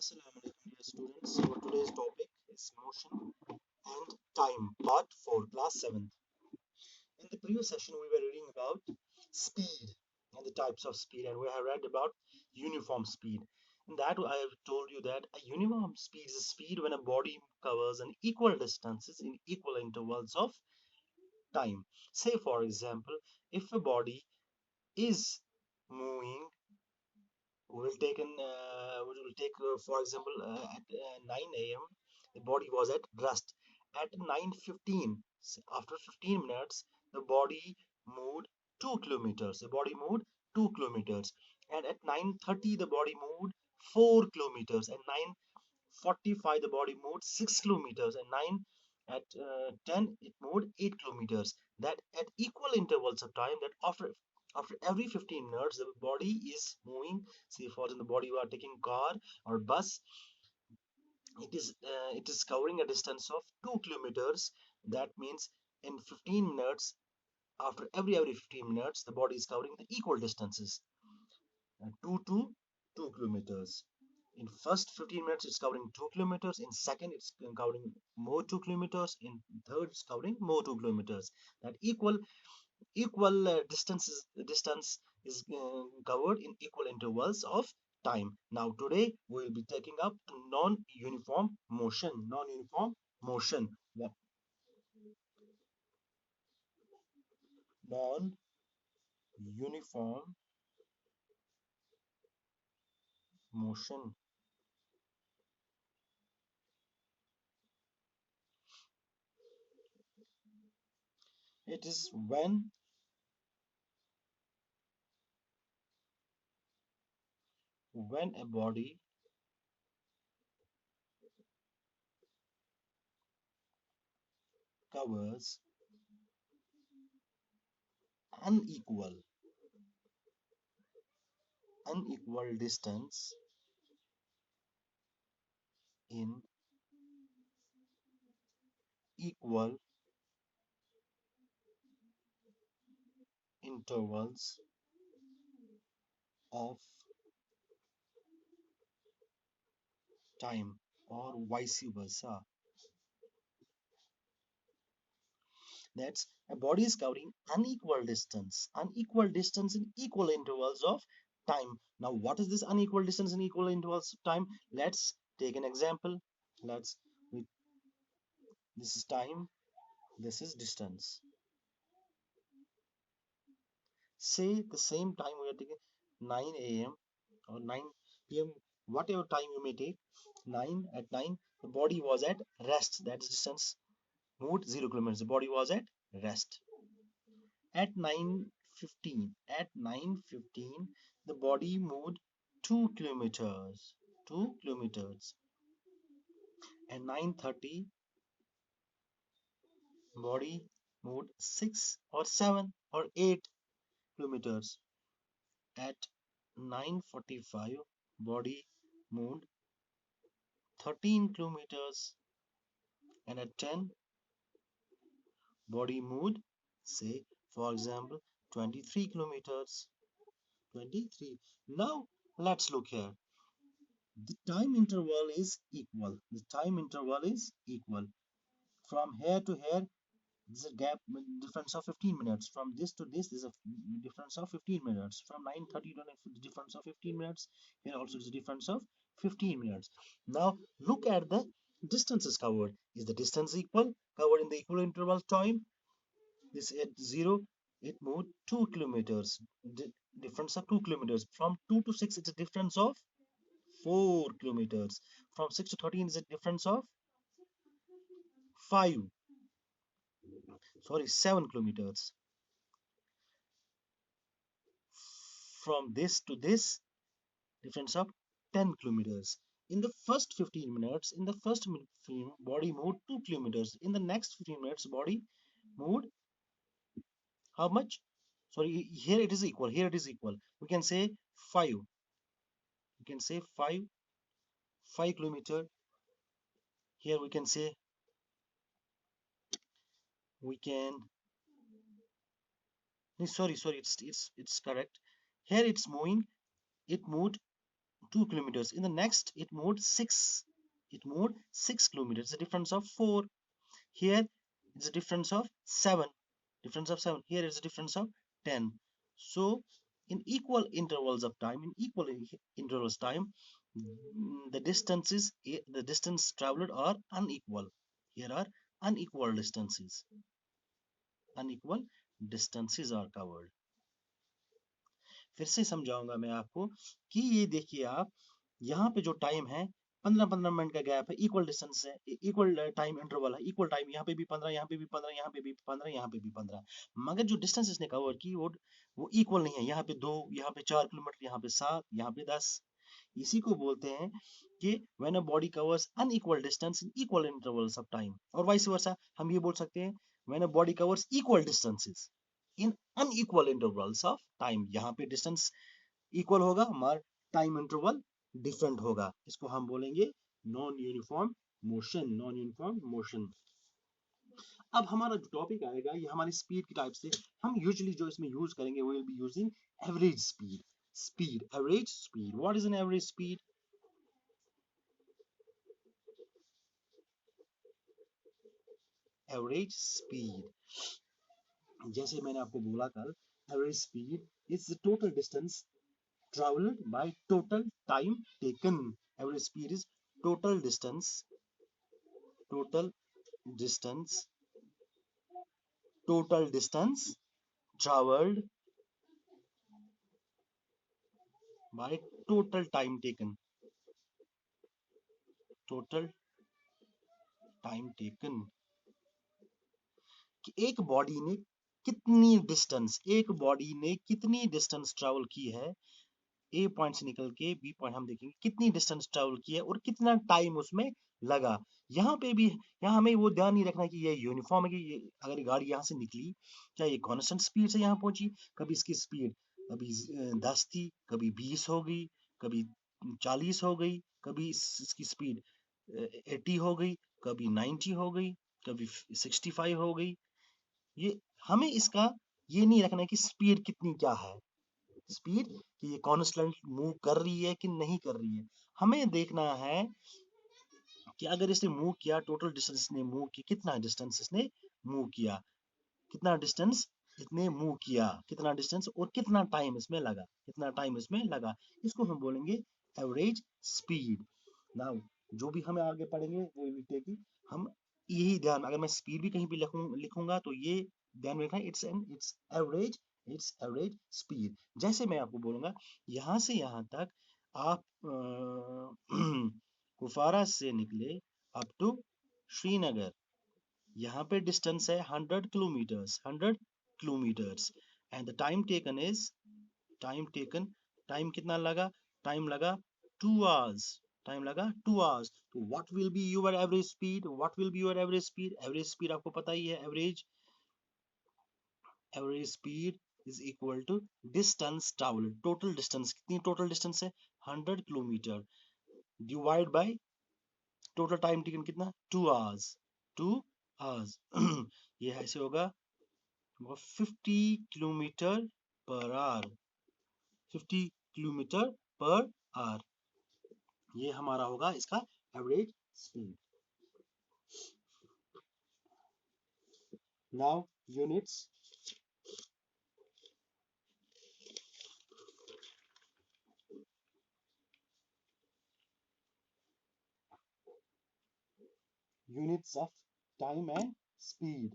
Assalamu alaikum, dear students. So today's topic is motion and time, part 4, class 7th. In the previous session, we were reading about speed and the types of speed, and we have read about uniform speed. In that, I have told you that a uniform speed is a speed when a body covers an equal distances in equal intervals of time. Say, for example, if a body is moving, for example, at 9 a.m. the body was at rest. At 9:15, after 15 minutes, the body moved 2 kilometers. The body moved 2 kilometers. And at 9:30, the body moved 4 kilometers. At 9:45, the body moved 6 kilometers. And 9 at 10, it moved 8 kilometers. That at equal intervals of time, that after every 15 minutes, the body is moving. Say, for example, the body you are taking car or bus, it is covering a distance of 2 kilometers. That means in 15 minutes, after every 15 minutes, the body is covering the equal distances, 2 to 2 kilometers. In first 15 minutes, it's covering 2 kilometers. In second, it's covering more 2 kilometers. In third, it's covering more 2 kilometers. That equal distance is covered in equal intervals of time. Now today we will be taking up non-uniform motion. Non-uniform motion. Non-uniform motion. It is when a body covers unequal unequal distance in equal intervals of time, or vice versa. That's a body is covering unequal distance in equal intervals of time. Now, what is this unequal distance in equal intervals of time? Let's take an example. Let's we, this is time, this is distance. Say the same time we are taking 9 a.m. or 9 p.m. whatever time you may take. 9 the body was at rest. That is distance moved 0 kilometers. The body was at rest. At 9:15, the body moved 2 kilometers. 2 kilometers. At 9:30, body moved 6 or 7 or 8 kilometers. At 9:45, body moved 13 kilometers. And at 10, body moved, say, for example, 23 kilometers. 23. Now, let's look here. The time interval is equal. The time interval is equal. From here to here, there's a gap difference of 15 minutes. From this to this, there's a difference of 15 minutes. From 9:30 to the difference of 15 minutes. Here also is a difference of 15 minutes. Now look at the distances covered. Is the distance equal? Covered in the equal interval time. This at 0, it moved 2 kilometers. Difference of 2 kilometers. From 2 to 6, it's a difference of 4 kilometers. From 6 to 13 is a difference of 5, sorry, 7 kilometers. From this to this, difference of 10 kilometers. In the first 15 minutes, in the first body moved 2 kilometers. In the next 15 minutes, body moved how much? Sorry, here it is equal. Here it is equal. We can say 5. We can say 5 kilometer. Here we can say we can. Sorry, it's correct. Here it's moving. It moved 2 kilometers. In the next, it moved 6. It moved 6 kilometers. It's a difference of 4. Here, it's a difference of 7. Difference of 7. Here is a difference of 10. So, in equal intervals of time, in equal intervals time, the distance traveled are unequal. Here are unequal distances. Unequal distances are covered. फिर से समझाऊंगा मैं आपको कि ये देखिए आप यहाँ पे जो टाइम है 15-15 मिनट का गैप है, इक्वल डिस्टेंस है, इक्वल टाइम इंटरवल है, इक्वल टाइम, यहाँ पे भी 15, यहाँ पे भी 15, यहाँ पे भी 15, यहाँ पे भी 15, मगर जो डिस्टेंस इसने कवर की वो इक्वल नहीं है। यहाँ पे 2, यहाँ पे 4 किलोमीटर, यहाँ पे 7, यहाँ पे 10। इसी को बोलते हैं कि when a body covers unequal distance in equal intervals of time, और वाइस वर्सा हम ये बोल सकते हैं when a body covers equal distances in unequal intervals of time. यहाँ पे डिस्टेंस इक्वल होगा, हमारा टाइम इंटरवल डिफरेंट होगा। इसको हम बोलेंगे non uniform motion. Non uniform motion. अब हमारा जो टॉपिक आएगा ये हमारी स्पीड की टाइप से। हम यूजुअली जो इसमें यूज करेंगे वो will be using average speed. Speed, average speed. What is an average speed? Average speed, जैसे मैंने आपको बोला कल, average speed is the total distance traveled by total time taken. Average speed is total distance, total distance, total distance traveled by total time taken, total time taken। कि एक body ने कितनी distance travel की है, ए point से निकल के B point हम देखेंगे कितनी डिस्टेंस ट्रेवल की है और कितना टाइम उसमें लगा। यहाँ पे भी, यहाँ हमें वो ध्यान नहीं रखना कि ये यूनिफॉर्म है कि ये अगर गाड़ी यहाँ से निकली क्या ये कांस्टेंट स्पीड से यहाँ पहुंची। कभी इसकी स्पीड कभी 10 थी, कभी 20 हो गई, कभी 40 हो गई, कभी इसकी स्पीड 80 हो गई, कभी 90 हो गई, कभी 65 हो गई। ये हमें इसका ये नहीं रखना है कि स्पीड कितनी क्या है, स्पीड कि ये कांस्टेंट मूव कर रही है कि नहीं कर रही है। हमें देखना है कि अगर इसने मूव किया, टोटल डिस्टेंस इसने मूव किया, कितना डिस्टेंस इसने मूव किया, कितना डिस्टेंस इसने मूव किया, कितना डिस्टेंस और कितना टाइम इसमें लगा, कितना टाइम इसमें लगा। इसको हम बोलेंगे एवरेज स्पीड। नाउ जो भी हमें आगे पढ़ेंगे वो लिखेगी, हम यही ध्यान, अगर मैं स्पीड भी कहीं भी लिखूंगा तो ये ध्यान में रखना, इट्स एवरेज स्पीड। जैसे मैं आपको बोलूंगा यहाँ से यहाँ तक आप कुफारा से निकले अप टू श्रीनगर, यहाँ पे डिस्टेंस है 100 kilometres, 100 kilometres, and the time taken is, time taken, time कितना लगा, टाइम लगा 2 आवर्स, टाइम लगा 2 आवर्स। तो what will be your average speed, what will be your average speed? Average speed आपको पता ही है, average speed is equal to distance travelled, total distance, कितनी टोटल डिस्टेंस है 100 kilometre, divide by total time taken कितना 2 hours, 2 hours. ये ऐसे होगा 50 kilometre per hour, 50 kilometre per hour. ये हमारा होगा इसका average speed. Now units, units of time and speed.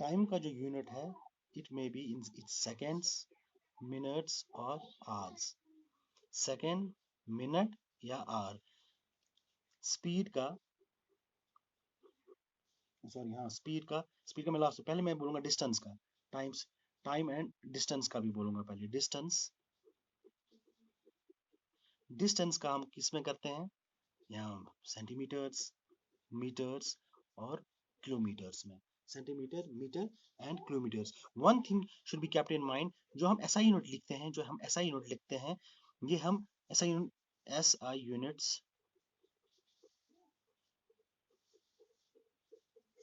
Time का जो यूनिट है it may be in its seconds, minutes और आवर्स। सेकेंड, मिनट या आवर। स्पीड का, सॉरी हाँ, स्पीड का मैं लास्ट, पहले मैं बोलूंगा डिस्टेंस का, टाइम्स, टाइम एंड डिस्टेंस का भी बोलूंगा पहले। डिस्टेंस, डिस्टेंस का हम किस में करते हैं, यहाँ सेंटीमीटर्स, मीटर्स और किलोमीटर्स में। Centimetre, metre and kilometres. One thing should be kept in mind, जो हम एसआई यूनिट लिखते हैं, जो हम एसआई यूनिट लिखते हैं, ये हम SI यूनिट्स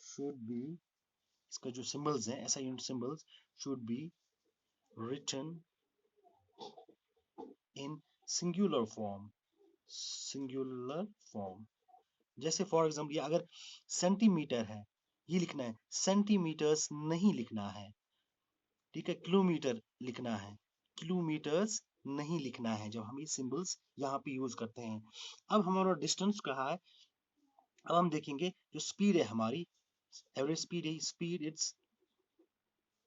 शुड बी, इसका जो सिंबल्स है SI unit symbols should be written in singular form, singular form. जैसे फॉर एग्जाम्पल अगर सेंटीमीटर है, ये लिखना है, सेंटीमीटर्स नहीं लिखना है, ठीक है, किलोमीटर लिखना है, किलोमीटर्स नहीं लिखना है जब हम ये सिंबल्स यहाँ पे यूज करते हैं। अब हमारा डिस्टेंस कहा है, अब हम देखेंगे जो स्पीड है हमारी, एवरेज स्पीड है, speed it's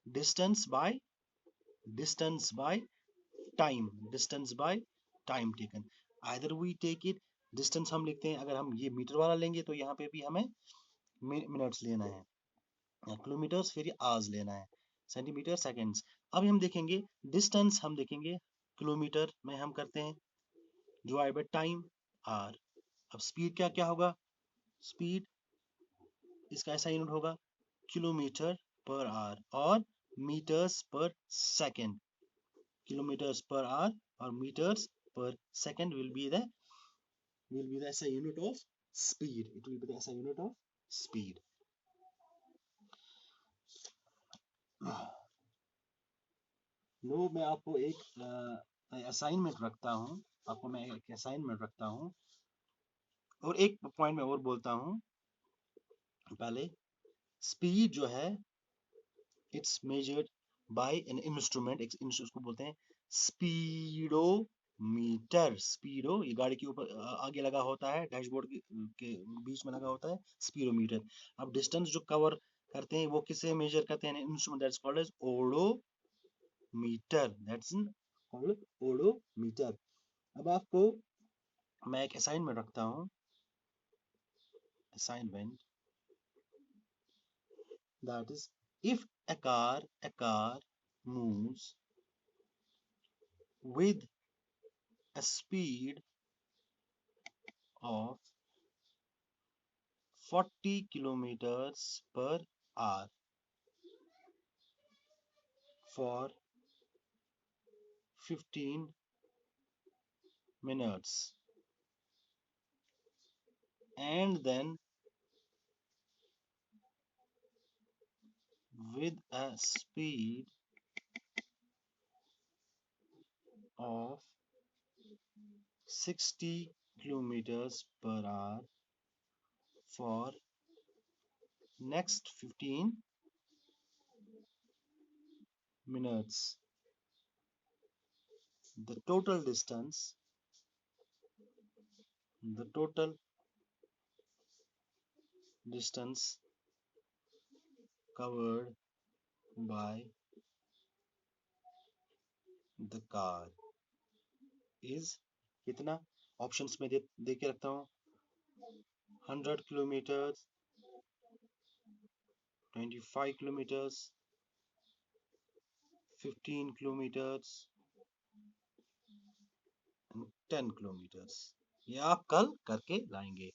distance by, distance by time, distance by time taken. Either we take it, distance हम लिखते हैं, अगर हम ये मीटर वाला लेंगे तो यहाँ पे भी हमें मिनट्स लेना है, किलोमीटर्स फिर आवर्स लेना है, सेंटीमीटर सेकंड्स। अब हम देखेंगे डिस्टेंस, हम देखेंगे किलोमीटर में हम करते हैं डिवाइड बाय टाइम आर। अब स्पीड क्या क्या होगा, स्पीड इसका ऐसा यूनिट होगा किलोमीटर पर आवर और मीटर्स पर second, kilometers per hour or meters per second will be the SI unit of speed. It will be the SI unit of speed. लो मैं आपको एक असाइनमेंट रखता हूँ, आपको मैं एक असाइनमेंट रखता हूँ और एक पॉइंट में और बोलता हूँ पहले। स्पीड जो है it's measured by an instrument, एक उसको बोलते हैं स्पीडोमीटर। स्पीडो ये गाड़ी के ऊपर आगे लगा होता है, डैशबोर्ड के बीच में लगा होता है स्पीडोमीटर। अब डिस्टेंस जो कवर करते हैं वो किससे मेजर करते हैं, instrument that's called as odometer, that's called odometer. अब आपको मैं एक असाइनमेंट रखता हूँ, assignment that is, if a car moves with a speed of 40 kilometers per hour for 15 minutes, and then with a speed of 60 kilometers per hour for next 15 minutes, the total distance, the total distance covered by the car is कितना, options में दे के रखता हूँ, 100 kilometre, 25 kilometres, 15 kilometres, 10 kilometres. ये आप कल करके लाएंगे।